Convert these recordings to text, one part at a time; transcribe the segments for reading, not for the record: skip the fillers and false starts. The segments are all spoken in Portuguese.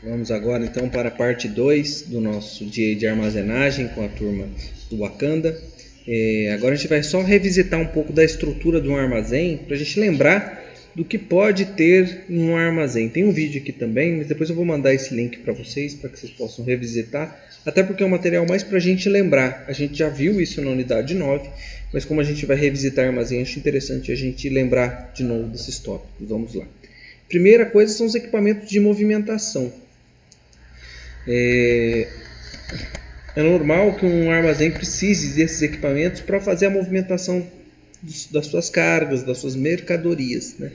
Vamos agora então para a parte 2 do nosso dia de armazenagem com a turma do Wakanda. Agora a gente vai só revisitar um pouco da estrutura de um armazém para a gente lembrar do que pode ter em um armazém. Tem um vídeo aqui também, mas depois eu vou mandar esse link para vocês para que vocês possam revisitar, até porque é um material mais para a gente lembrar. A gente já viu isso na unidade 9, mas como a gente vai revisitar armazém, acho interessante a gente lembrar de novo desses tópicos. Vamos lá. Primeira coisa são os equipamentos de movimentação. É normal que um armazém precise desses equipamentos para fazer a movimentação das suas cargas, das suas mercadorias, né?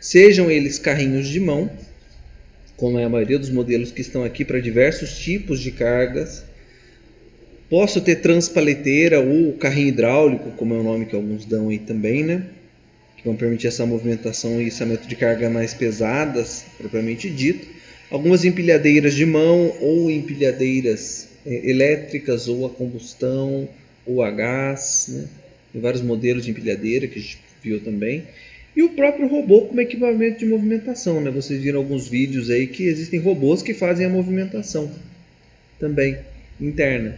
Sejam eles carrinhos de mão, como é a maioria dos modelos que estão aqui para diversos tipos de cargas. Posso ter transpaleteira ou carrinho hidráulico, como é o nome que alguns dão aí também, né? Que vão permitir essa movimentação e içamento de carga mais pesadas, propriamente dito. Algumas empilhadeiras de mão ou empilhadeiras elétricas ou a combustão ou a gás, né? Tem vários modelos de empilhadeira que a gente viu também. E o próprio robô como equipamento de movimentação, né? Vocês viram alguns vídeos aí que existem robôs que fazem a movimentação também interna.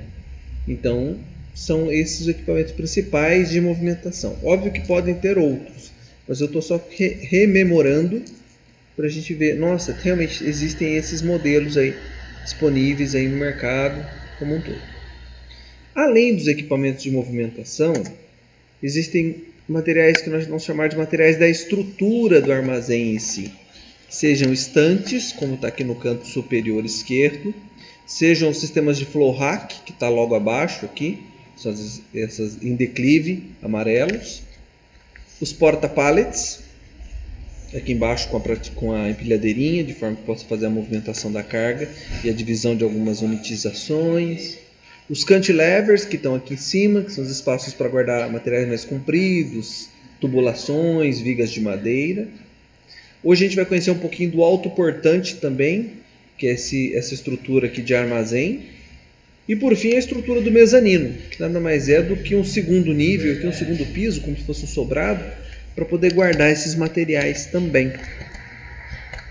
Então são esses os equipamentos principais de movimentação. Óbvio que podem ter outros, mas eu estou só rememorando para a gente ver, nossa, realmente existem esses modelos aí disponíveis aí no mercado como um todo. Além dos equipamentos de movimentação, existem materiais que nós vamos chamar de materiais da estrutura do armazém em si. Sejam estantes, como está aqui no canto superior esquerdo, sejam os sistemas de flow rack, que está logo abaixo aqui, essas em declive amarelos, os porta-pallets, aqui embaixo com a empilhadeirinha, de forma que possa fazer a movimentação da carga e a divisão de algumas unitizações. Os cantilevers, que estão aqui em cima, que são os espaços para guardar materiais mais compridos, tubulações, vigas de madeira. Hoje a gente vai conhecer um pouquinho do autoportante também, que é essa estrutura aqui de armazém. E por fim a estrutura do mezanino, que nada mais é do que um segundo nível, que um segundo piso, como se fosse um sobrado, para poder guardar esses materiais também.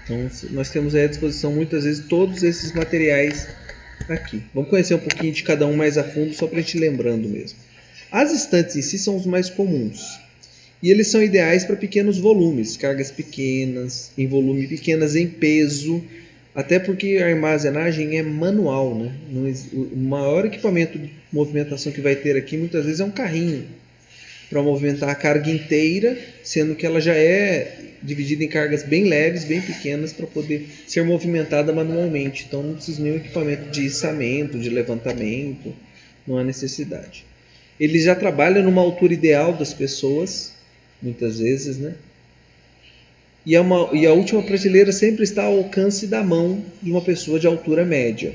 Então nós temos aí à disposição muitas vezes todos esses materiais aqui. Vamos conhecer um pouquinho de cada um mais a fundo, só para a gente lembrando mesmo. As estantes em si são os mais comuns. E eles são ideais para pequenos volumes, cargas pequenas, em volume pequenas em peso, até porque a armazenagem é manual, né? O maior equipamento de movimentação que vai ter aqui muitas vezes é um carrinho, para movimentar a carga inteira, sendo que ela já é dividida em cargas bem leves, bem pequenas, para poder ser movimentada manualmente. Então não precisa de nenhum equipamento de içamento, de levantamento, não há necessidade. Ele já trabalha numa altura ideal das pessoas, muitas vezes, né? E a última prateleira sempre está ao alcance da mão de uma pessoa de altura média.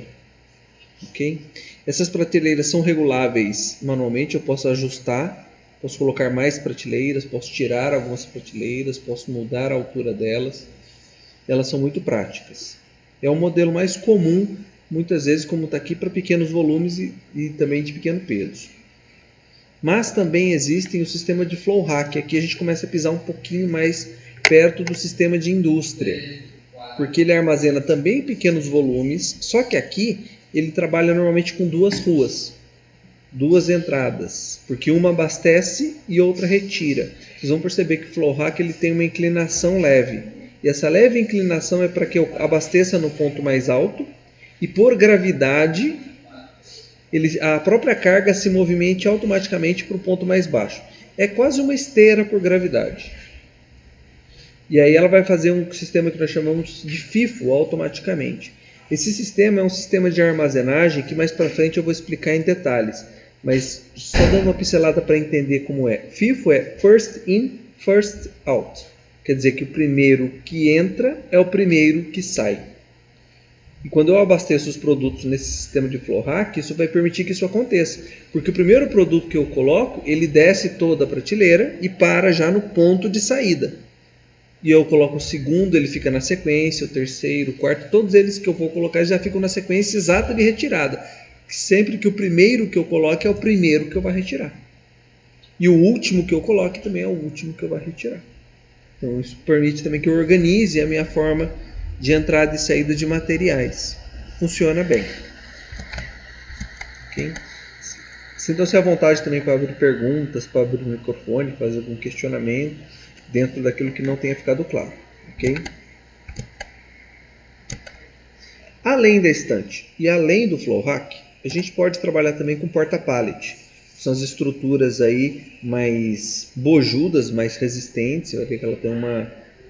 Okay? Essas prateleiras são reguláveis manualmente, eu posso ajustar. Posso colocar mais prateleiras, posso tirar algumas prateleiras, posso mudar a altura delas. Elas são muito práticas. É o modelo mais comum, muitas vezes, como está aqui, para pequenos volumes e também de pequeno peso. Mas também existem o sistema de flow rack. Aqui a gente começa a pisar um pouquinho mais perto do sistema de indústria, porque ele armazena também pequenos volumes, só que aqui ele trabalha normalmente com duas ruas. Duas entradas, porque uma abastece e outra retira. Vocês vão perceber que o flow rack ele tem uma inclinação leve. E essa leve inclinação é para que eu abasteça no ponto mais alto e por gravidade a própria carga se movimente automaticamente para o ponto mais baixo. É quase uma esteira por gravidade. E aí ela vai fazer um sistema que nós chamamos de FIFO automaticamente. Esse sistema é um sistema de armazenagem que mais para frente eu vou explicar em detalhes. Mas só dando uma pincelada para entender como é. FIFO é First In, First Out. Quer dizer que o primeiro que entra é o primeiro que sai. E quando eu abasteço os produtos nesse sistema de flow rack, isso vai permitir que isso aconteça. Porque o primeiro produto que eu coloco, ele desce toda a prateleira e para já no ponto de saída. E eu coloco o segundo, ele fica na sequência, o terceiro, o quarto, todos eles que eu vou colocar já ficam na sequência exata de retirada. Sempre que o primeiro que eu coloque é o primeiro que eu vou retirar. E o último que eu coloque também é o último que eu vou retirar. Então isso permite também que eu organize a minha forma de entrada e saída de materiais. Funciona bem. Okay? Sintam-se à vontade também para abrir perguntas, para abrir o microfone, fazer algum questionamento dentro daquilo que não tenha ficado claro. Ok? Além da estante e além do flow rack, a gente pode trabalhar também com porta-pallet. São as estruturas aí mais bojudas, mais resistentes. Você vai ver que ela tem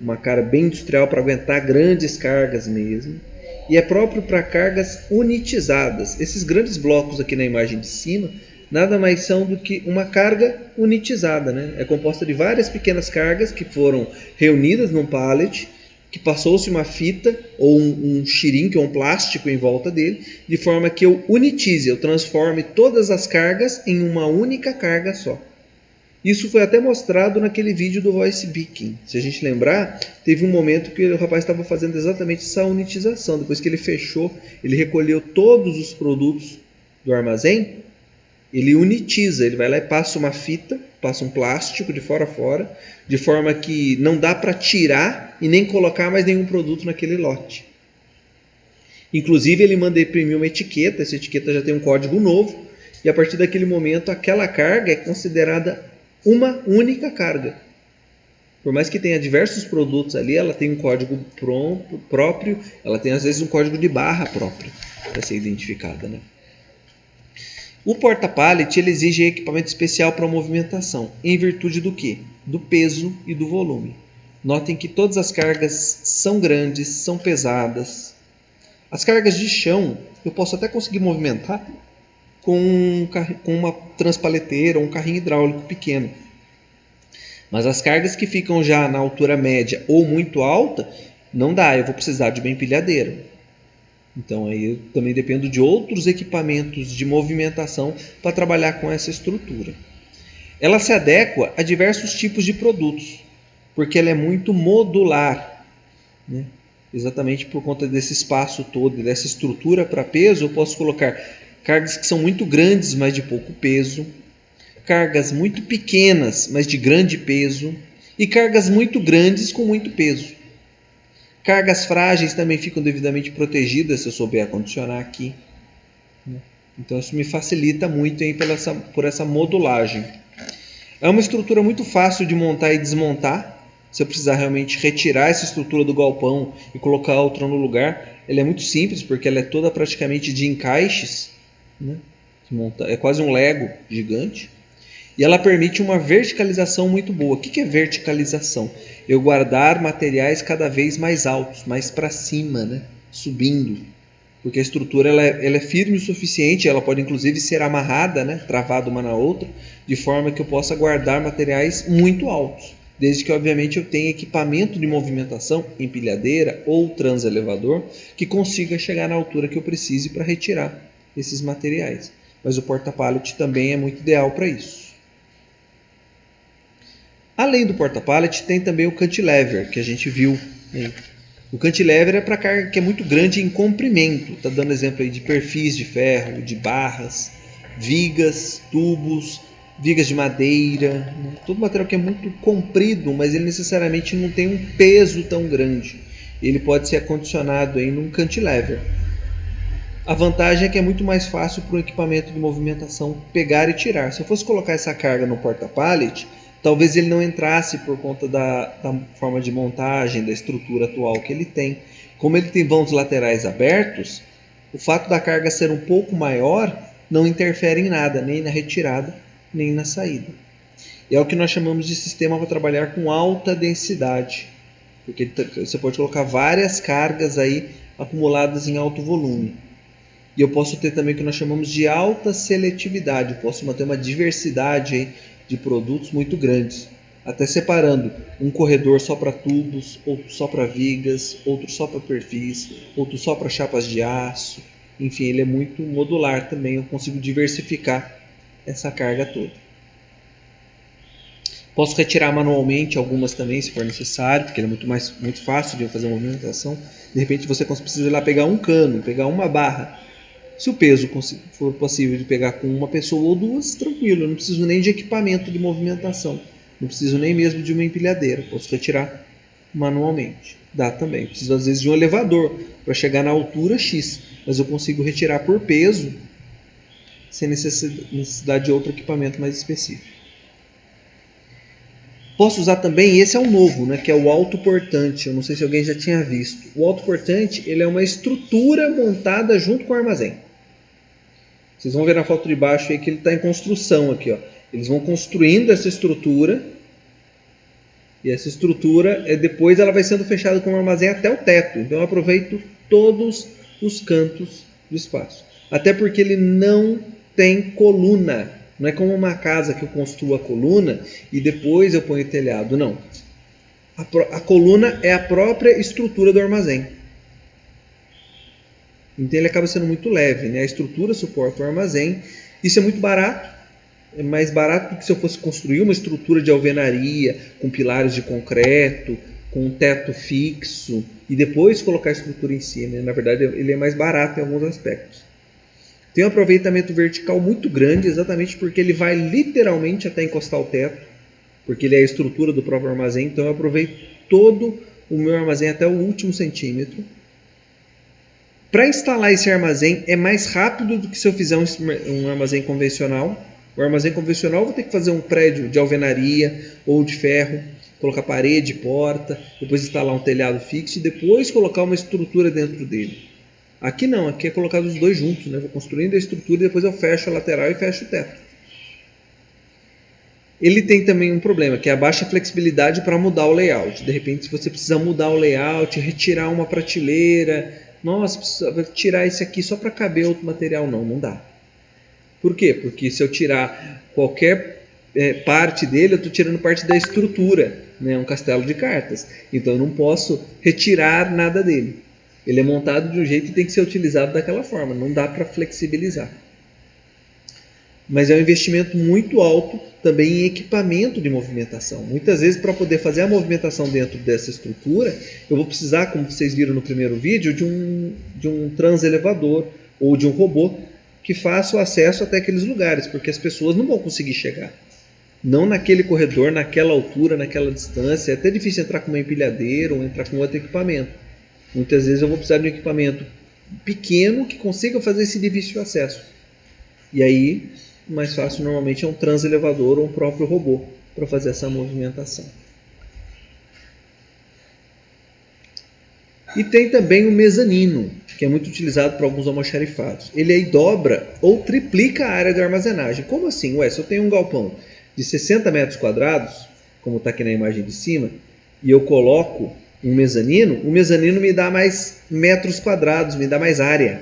uma cara bem industrial para aguentar grandes cargas mesmo. E é próprio para cargas unitizadas. Esses grandes blocos aqui na imagem de cima nada mais são do que uma carga unitizada, né? É composta de várias pequenas cargas que foram reunidas num pallet, que passou-se uma fita ou um xirinque ou um plástico em volta dele, de forma que eu unitize, eu transforme todas as cargas em uma única carga só. Isso foi até mostrado naquele vídeo do Voice Picking. Se a gente lembrar, teve um momento que o rapaz estava fazendo exatamente essa unitização. Depois que ele fechou, ele recolheu todos os produtos do armazém, ele unitiza, ele vai lá e passa uma fita, passa um plástico de fora a fora, de forma que não dá para tirar e nem colocar mais nenhum produto naquele lote. Inclusive ele manda imprimir uma etiqueta, essa etiqueta já tem um código novo, e a partir daquele momento aquela carga é considerada uma única carga. Por mais que tenha diversos produtos ali, ela tem um código próprio, ela tem às vezes um código de barra próprio para ser identificada, né? O porta-pallet ele exige equipamento especial para movimentação, em virtude do quê? Do peso e do volume. Notem que todas as cargas são grandes, são pesadas. As cargas de chão eu posso até conseguir movimentar com uma transpaleteira ou um carrinho hidráulico pequeno. Mas as cargas que ficam já na altura média ou muito alta, não dá, eu vou precisar de uma empilhadeira. Então aí eu também dependo de outros equipamentos de movimentação para trabalhar com essa estrutura. Ela se adequa a diversos tipos de produtos, porque ela é muito modular, né? Exatamente por conta desse espaço todo, dessa estrutura para peso, eu posso colocar cargas que são muito grandes, mas de pouco peso, cargas muito pequenas, mas de grande peso, e cargas muito grandes com muito peso. Cargas frágeis também ficam devidamente protegidas se eu souber acondicionar aqui. Então isso me facilita muito aí por essa modulagem. É uma estrutura muito fácil de montar e desmontar. Se eu precisar realmente retirar essa estrutura do galpão e colocar outra no lugar, ela é muito simples porque ela é toda praticamente de encaixes, né? É quase um Lego gigante. E ela permite uma verticalização muito boa. O que é verticalização? Eu guardar materiais cada vez mais altos, mais para cima, né? Subindo. Porque a estrutura ela é firme o suficiente, ela pode inclusive ser amarrada, né? Travada uma na outra, de forma que eu possa guardar materiais muito altos. Desde que, obviamente, eu tenha equipamento de movimentação, empilhadeira ou transelevador, que consiga chegar na altura que eu precise para retirar esses materiais. Mas o porta-pallet também é muito ideal para isso. Além do porta-pallet, tem também o cantilever, que a gente viu aí. O cantilever é para carga que é muito grande em comprimento. Está dando exemplo aí de perfis de ferro, de barras, vigas, tubos, vigas de madeira. Né? Todo material que é muito comprido, mas ele necessariamente não tem um peso tão grande. Ele pode ser acondicionado aí num cantilever. A vantagem é que é muito mais fácil para o equipamento de movimentação pegar e tirar. Se eu fosse colocar essa carga no porta-pallet, talvez ele não entrasse por conta da forma de montagem, da estrutura atual que ele tem. Como ele tem vãos laterais abertos, o fato da carga ser um pouco maior não interfere em nada, nem na retirada, nem na saída. E é o que nós chamamos de sistema para trabalhar com alta densidade, porque você pode colocar várias cargas aí acumuladas em alto volume. E eu posso ter também o que nós chamamos de alta seletividade, eu posso manter uma diversidade aí de produtos muito grandes, até separando um corredor só para tubos, outro só para vigas, outro só para perfis, outro só para chapas de aço. Enfim, ele é muito modular também, eu consigo diversificar essa carga toda. Posso retirar manualmente algumas também, se for necessário, porque ele é muito fácil de eu fazer a movimentação. De repente você precisa ir lá pegar um cano, pegar uma barra. Se o peso for possível de pegar com uma pessoa ou duas, tranquilo, eu não preciso nem de equipamento de movimentação, não preciso nem mesmo de uma empilhadeira, posso retirar manualmente. Dá também. Eu preciso às vezes de um elevador para chegar na altura X, mas eu consigo retirar por peso sem necessidade de outro equipamento mais específico. Posso usar também, esse é um novo, né, que é o autoportante. Eu não sei se alguém já tinha visto. O autoportante, ele é uma estrutura montada junto com o armazém. Vocês vão ver na foto de baixo aí que ele está em construção aqui, ó. Eles vão construindo essa estrutura e essa estrutura, depois ela vai sendo fechada com o armazém até o teto. Então eu aproveito todos os cantos do espaço. Até porque ele não tem coluna. Não é como uma casa que eu construo a coluna e depois eu ponho o telhado. Não. A coluna é a própria estrutura do armazém. Então ele acaba sendo muito leve, né? A estrutura suporta o armazém. Isso é muito barato. É mais barato do que se eu fosse construir uma estrutura de alvenaria, com pilares de concreto, com um teto fixo, e depois colocar a estrutura em cima. Na verdade, ele é mais barato em alguns aspectos. Tem um aproveitamento vertical muito grande, exatamente porque ele vai literalmente até encostar o teto, porque ele é a estrutura do próprio armazém. Então eu aproveito todo o meu armazém até o último centímetro. Para instalar esse armazém é mais rápido do que se eu fizer um armazém convencional. O armazém convencional eu vou ter que fazer um prédio de alvenaria ou de ferro, colocar parede, porta, depois instalar um telhado fixo e depois colocar uma estrutura dentro dele. Aqui não, aqui é colocado os dois juntos, né? Vou construindo a estrutura e depois eu fecho a lateral e fecho o teto. Ele tem também um problema, que é a baixa flexibilidade para mudar o layout. De repente, se você precisa mudar o layout, retirar uma prateleira, nossa, precisa tirar esse aqui só para caber outro material. Não dá. Por quê? Porque se eu tirar qualquer parte dele, eu estou tirando parte da estrutura, né? Um castelo de cartas. Então eu não posso retirar nada dele. Ele é montado de um jeito e tem que ser utilizado daquela forma. Não dá para flexibilizar. Mas é um investimento muito alto também em equipamento de movimentação. Muitas vezes, para poder fazer a movimentação dentro dessa estrutura, eu vou precisar, como vocês viram no primeiro vídeo, de um transelevador ou de um robô que faça o acesso até aqueles lugares, porque as pessoas não vão conseguir chegar. Não naquele corredor, naquela altura, naquela distância. É até difícil entrar com uma empilhadeira ou entrar com outro equipamento. Muitas vezes eu vou precisar de um equipamento pequeno que consiga fazer esse difícil acesso. E aí, o mais fácil normalmente é um transelevador ou um próprio robô para fazer essa movimentação. E tem também o mezanino, que é muito utilizado para alguns almoxarifados. Ele aí dobra ou triplica a área de armazenagem. Como assim? Se eu tenho um galpão de 60 metros quadrados, como está aqui na imagem de cima, e eu coloco um mezanino, o mezanino me dá mais metros quadrados, me dá mais área.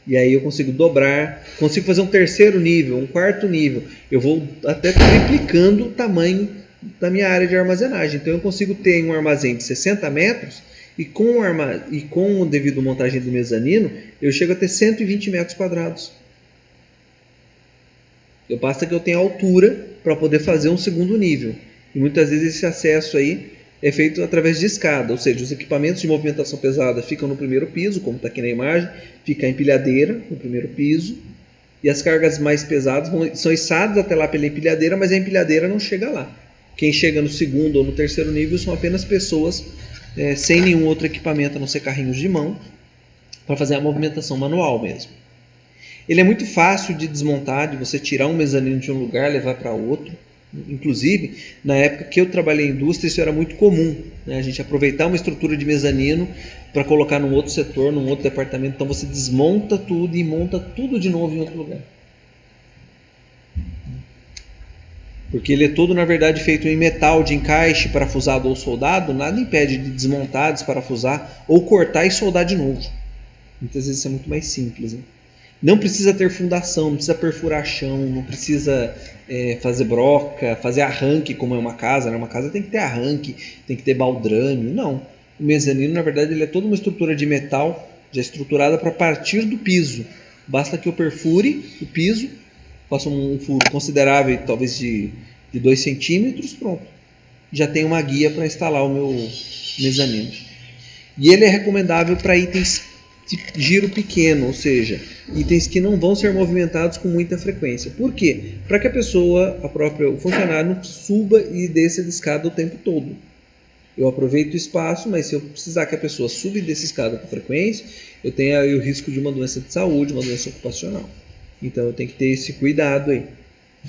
E aí eu consigo dobrar, consigo fazer um terceiro nível, um quarto nível. Eu vou até triplicando o tamanho da minha área de armazenagem. Então eu consigo ter um armazém de 60 metros e com a devido montagem do mezanino, eu chego a ter 120 metros quadrados. Basta que eu tenha altura para poder fazer um segundo nível. E muitas vezes esse acesso aí é feito através de escada, ou seja, os equipamentos de movimentação pesada ficam no primeiro piso, como está aqui na imagem, fica a empilhadeira no primeiro piso, e as cargas mais pesadas são içadas até lá pela empilhadeira, mas a empilhadeira não chega lá. Quem chega no segundo ou no terceiro nível são apenas pessoas sem nenhum outro equipamento, a não ser carrinhos de mão, para fazer a movimentação manual mesmo. Ele é muito fácil de desmontar, de você tirar um mezanino de um lugar e levar para outro. Inclusive, na época que eu trabalhei em indústria, isso era muito comum, né? A gente aproveitar uma estrutura de mezanino para colocar num outro setor, num outro departamento. Então você desmonta tudo e monta tudo de novo em outro lugar. Porque ele é todo, na verdade, feito em metal de encaixe, parafusado ou soldado. Nada impede de desmontar, desparafusar ou cortar e soldar de novo. Muitas vezes isso é muito mais simples, né? Não precisa ter fundação, não precisa perfurar chão, não precisa fazer broca, fazer arranque como é uma casa, né? Uma casa tem que ter arranque, tem que ter baldrame. Não. O mezanino, na verdade, ele é toda uma estrutura de metal já estruturada para partir do piso. Basta que eu perfure o piso, faça um furo considerável, talvez de 2 centímetros, pronto. Já tem uma guia para instalar o meu mezanino. E ele é recomendável para itens de giro pequeno, ou seja, itens que não vão ser movimentados com muita frequência. Por quê? Para que a pessoa, o funcionário, não suba e desça de escada o tempo todo. Eu aproveito o espaço, mas se eu precisar que a pessoa suba e desça escada com frequência, eu tenho aí o risco de uma doença de saúde, uma doença ocupacional. Então eu tenho que ter esse cuidado aí.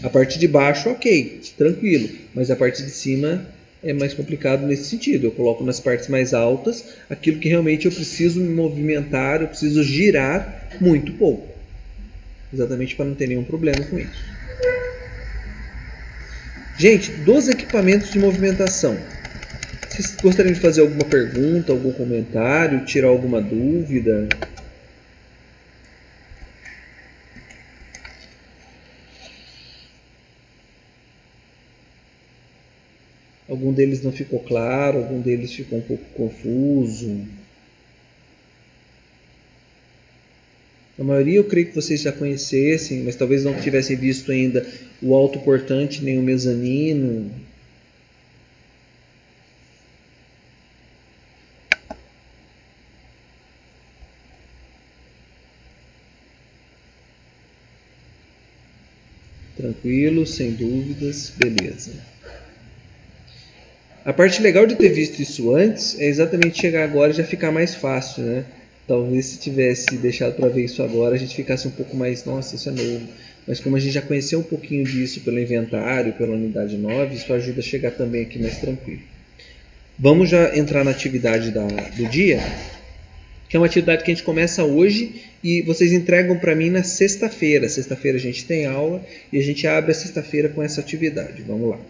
A parte de baixo, ok, tranquilo, mas a parte de cima é mais complicado nesse sentido. Eu coloco nas partes mais altas aquilo que realmente eu preciso me movimentar, eu preciso girar muito pouco. Exatamente para não ter nenhum problema com isso. Gente, dos equipamentos de movimentação, vocês gostariam de fazer alguma pergunta, algum comentário, tirar alguma dúvida? Algum deles não ficou claro, algum deles ficou um pouco confuso. A maioria eu creio que vocês já conhecessem, mas talvez não tivessem visto ainda o autoportante nem o mezanino. Tranquilo, sem dúvidas, beleza. A parte legal de ter visto isso antes é exatamente chegar agora e já ficar mais fácil, né? Talvez se tivesse deixado para ver isso agora, a gente ficasse um pouco mais, nossa, isso é novo. Mas como a gente já conheceu um pouquinho disso pelo inventário, pela unidade 9, isso ajuda a chegar também aqui mais tranquilo. Vamos já entrar na atividade do dia, que é uma atividade que a gente começa hoje e vocês entregam para mim na sexta-feira. Sexta-feira a gente tem aula e a gente abre a sexta-feira com essa atividade. Vamos lá.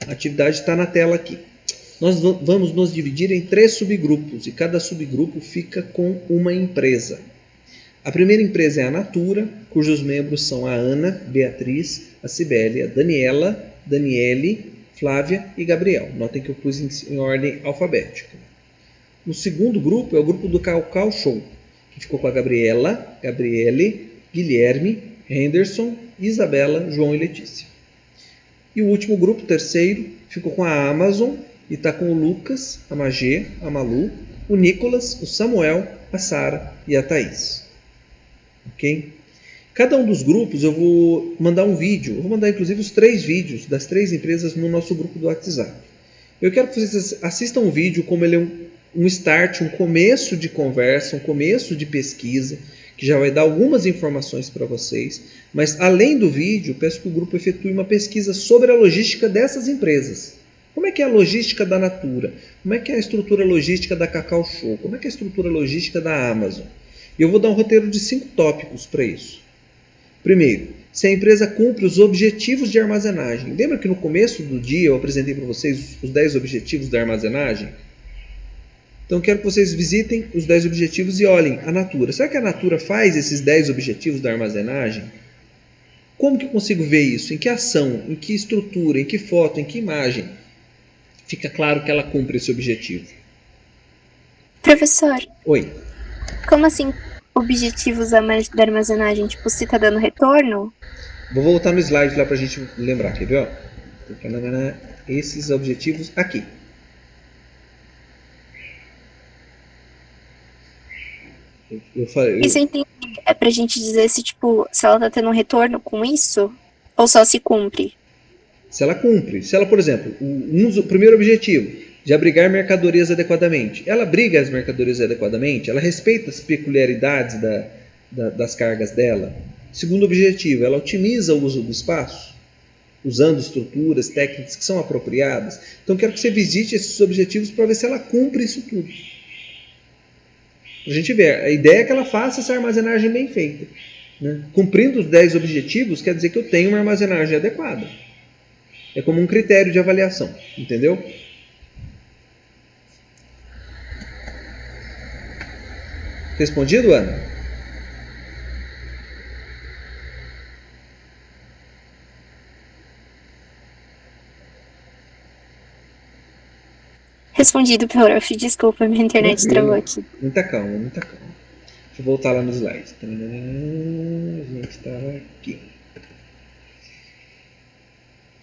A atividade está na tela aqui. Nós vamos nos dividir em 3 subgrupos e cada subgrupo fica com uma empresa. A primeira empresa é a Natura, cujos membros são a Ana, Beatriz, a Cibele, a Daniela, Daniele, Flávia e Gabriel. Notem que eu pus em ordem alfabética. O segundo grupo é o grupo do Cacau Show, que ficou com a Gabriela, Gabriele, Guilherme, Henderson, Isabela, João e Letícia. E o último grupo, o terceiro, ficou com a Amazon e está com o Lucas, a Magê, a Malu, o Nicolas, o Samuel, a Sara e a Thaís. Ok? Cada um dos grupos eu vou mandar um vídeo. Eu vou mandar inclusive os 3 vídeos das 3 empresas no nosso grupo do WhatsApp. Eu quero que vocês assistam o vídeo como ele é um start, um começo de conversa, um começo de pesquisa, que já vai dar algumas informações para vocês. Mas além do vídeo, peço que o grupo efetue uma pesquisa sobre a logística dessas empresas. Como é que é a logística da Natura? Como é que é a estrutura logística da Cacau Show? Como é que é a estrutura logística da Amazon? E eu vou dar um roteiro de 5 tópicos para isso. Primeiro, se a empresa cumpre os objetivos de armazenagem. Lembra que no começo do dia eu apresentei para vocês os 10 objetivos da armazenagem? Então quero que vocês visitem os 10 objetivos e olhem a Natura. Será que a Natura faz esses 10 objetivos da armazenagem? Como que eu consigo ver isso? Em que ação? Em que estrutura? Em que foto? Em que imagem? Fica claro que ela cumpre esse objetivo. Professor, Oi. como assim objetivos da armazenagem? Tipo, se tá dando retorno? Vou voltar no slide lá pra gente lembrar. Quer ver? Ó? Esses objetivos aqui. Isso eu entendi. É pra gente dizer se, tipo, se ela tá tendo um retorno com isso? Ou só se cumpre? Se ela cumpre. Se ela, por exemplo, o primeiro objetivo, de abrigar mercadorias adequadamente. Ela abriga as mercadorias adequadamente? Ela respeita as peculiaridades das cargas dela? Segundo objetivo, ela otimiza o uso do espaço? Usando estruturas, técnicas que são apropriadas? Então, quero que você visite esses objetivos para ver se ela cumpre isso tudo. A gente vê, a ideia é que ela faça essa armazenagem bem feita. Né? Cumprindo os 10 objetivos, quer dizer que eu tenho uma armazenagem adequada. É como um critério de avaliação, entendeu? Respondido, Ana? Respondido, prof. Desculpa, minha internet travou aqui. Muita calma, muita calma. Deixa eu voltar lá no slide. A gente está aqui.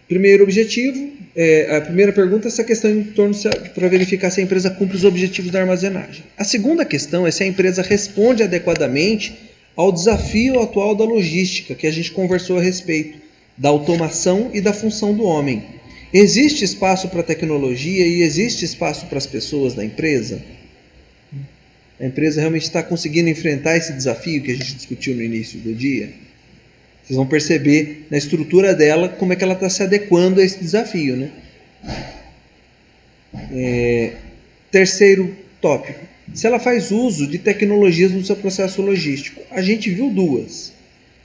Primeiro objetivo, a primeira pergunta é essa questão em torno para verificar se a empresa cumpre os objetivos da armazenagem. A segunda questão é se a empresa responde adequadamente ao desafio atual da logística, que a gente conversou a respeito, da automação e da função do homem. Existe espaço para tecnologia e existe espaço para as pessoas na empresa? A empresa realmente está conseguindo enfrentar esse desafio que a gente discutiu no início do dia? Vocês vão perceber na estrutura dela como é que ela está se adequando a esse desafio, né? Terceiro tópico. Se ela faz uso de tecnologias no seu processo logístico. A gente viu duas.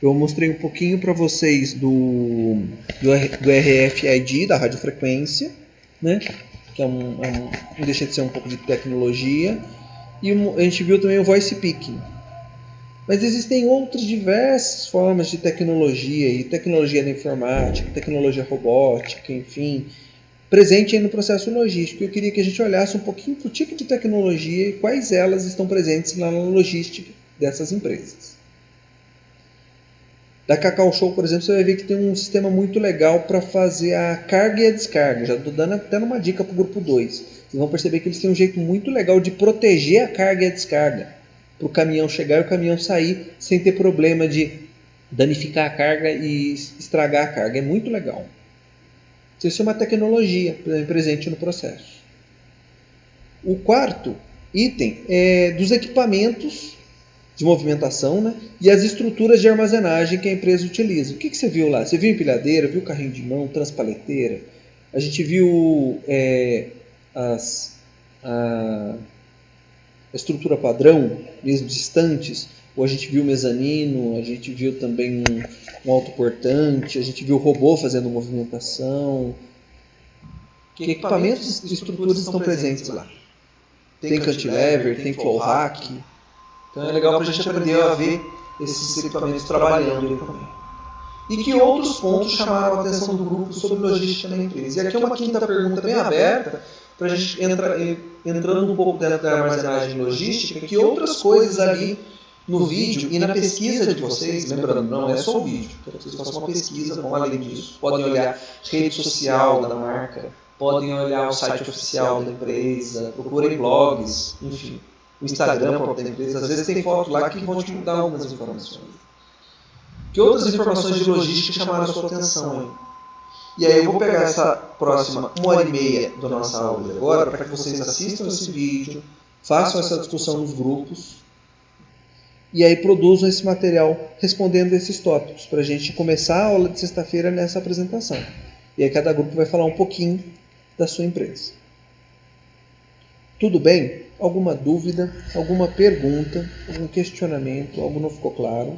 Eu mostrei um pouquinho para vocês do RFID, da radiofrequência, né? Que não deixa de ser um pouco de tecnologia. E a gente viu também o voice picking. Mas existem outras diversas formas de tecnologia, e tecnologia da informática, tecnologia robótica, enfim, presente aí no processo logístico. Eu queria que a gente olhasse um pouquinho para o tipo de tecnologia e quais elas estão presentes lá na logística dessas empresas. Da Cacau Show, por exemplo, você vai ver que tem um sistema muito legal para fazer a carga e a descarga. Já estou dando até uma dica para o grupo 2. Vocês vão perceber que eles têm um jeito muito legal de proteger a carga e a descarga, para o caminhão chegar e o caminhão sair sem ter problema de danificar a carga e estragar a carga. É muito legal. Isso é uma tecnologia presente no processo. O quarto item é dos equipamentos de movimentação, né? E as estruturas de armazenagem que a empresa utiliza. O que você viu lá? Você viu empilhadeira, viu carrinho de mão, transpaleteira? A gente viu a estrutura padrão, mesmo distantes, ou a gente viu mezanino, a gente viu também um autoportante, a gente viu o robô fazendo movimentação. Que equipamentos e estruturas estão presentes lá? Tem cantilever, tem flow rack. Então é legal para a gente aprender a ver esses equipamentos trabalhando aí também. E que outros pontos chamaram a atenção do grupo sobre logística na empresa? E aqui é uma quinta pergunta bem aberta, para a gente entrando um pouco dentro da armazenagem logística, que outras coisas ali no vídeo e na pesquisa de vocês, lembrando, não é só o vídeo, quero que vocês façam uma pesquisa, vão além disso, podem olhar rede social da marca, podem olhar o site oficial da empresa, procurem blogs, enfim, o Instagram próprio da empresa, às vezes tem fotos lá que vão te dar algumas informações. Que outras informações de logística chamaram a sua atenção aí? E aí eu vou pegar essa próxima 1h30 da nossa aula de agora para que vocês assistam esse vídeo, façam essa discussão nos grupos e aí produzam esse material respondendo esses tópicos para a gente começar a aula de sexta-feira nessa apresentação. E aí cada grupo vai falar um pouquinho da sua empresa. Tudo bem? Alguma dúvida? Alguma pergunta? Algum questionamento? Algo não ficou claro?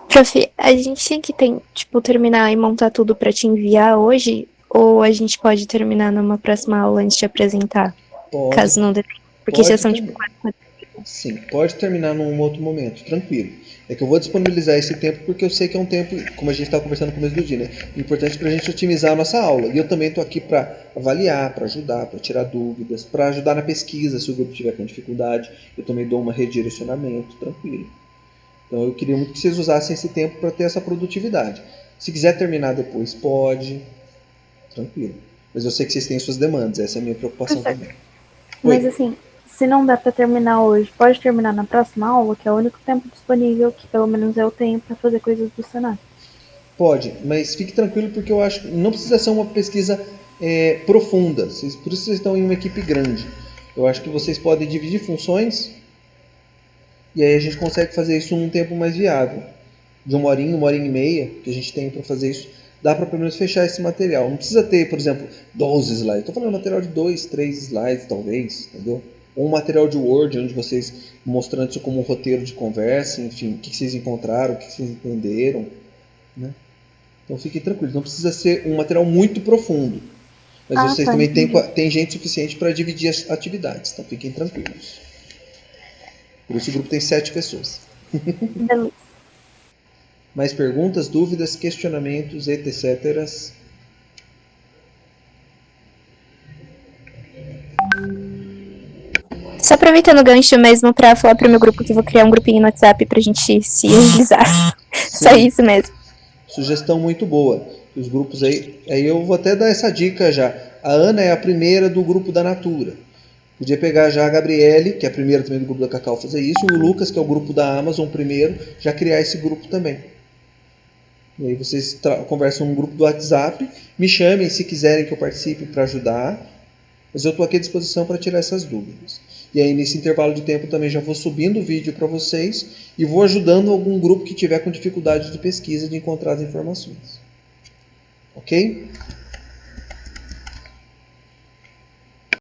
Prof, a gente tem que terminar e montar tudo para te enviar hoje? Ou a gente pode terminar numa próxima aula antes de apresentar? Pode. Caso não dê tempo. Porque já são Sim, pode terminar num outro momento, tranquilo. É que eu vou disponibilizar esse tempo porque eu sei que é um tempo, como a gente estava conversando no começo do dia, né? Importante para a gente otimizar a nossa aula. E eu também estou aqui para avaliar, para ajudar, para tirar dúvidas, para ajudar na pesquisa, se o grupo tiver com dificuldade. Eu também dou um redirecionamento, tranquilo. Então eu queria muito que vocês usassem esse tempo para ter essa produtividade. Se quiser terminar depois, pode. Tranquilo. Mas eu sei que vocês têm suas demandas, essa é a minha preocupação também. Mas assim, se não dá para terminar hoje, pode terminar na próxima aula, que é o único tempo disponível que pelo menos eu tenho para fazer coisas do Senai. Pode, mas fique tranquilo porque eu acho que não precisa ser uma pesquisa profunda. Por isso vocês estão em uma equipe grande. Eu acho que vocês podem dividir funções e aí a gente consegue fazer isso num tempo mais viável. De 1h30 que a gente tem para fazer isso, dá para pelo menos fechar esse material. Não precisa ter, por exemplo, 12 slides. Estou falando material de 2, 3 slides, talvez, entendeu? Ou um material de Word, onde vocês mostrando isso como um roteiro de conversa, enfim, o que vocês encontraram, o que vocês entenderam, né? Então fiquem tranquilos, não precisa ser um material muito profundo. Mas vocês também têm gente suficiente para dividir as atividades, então fiquem tranquilos. Por isso o grupo tem 7 pessoas. Beleza. Mais perguntas, dúvidas, questionamentos, etc. Só aproveitando o gancho mesmo para falar pro meu grupo que eu vou criar um grupinho no WhatsApp pra gente se agilizar. Só isso mesmo. Sugestão muito boa. Os grupos aí eu vou até dar essa dica já. A Ana é a primeira do grupo da Natura. Podia pegar já a Gabriele, que é a primeira também do grupo da Cacau, fazer isso. E o Lucas, que é o grupo da Amazon primeiro, já criar esse grupo também. E aí vocês conversam no grupo do WhatsApp. Me chamem se quiserem que eu participe para ajudar. Mas eu estou aqui à disposição para tirar essas dúvidas. E aí nesse intervalo de tempo também já vou subindo o vídeo para vocês e vou ajudando algum grupo que tiver com dificuldade de pesquisa de encontrar as informações. Ok?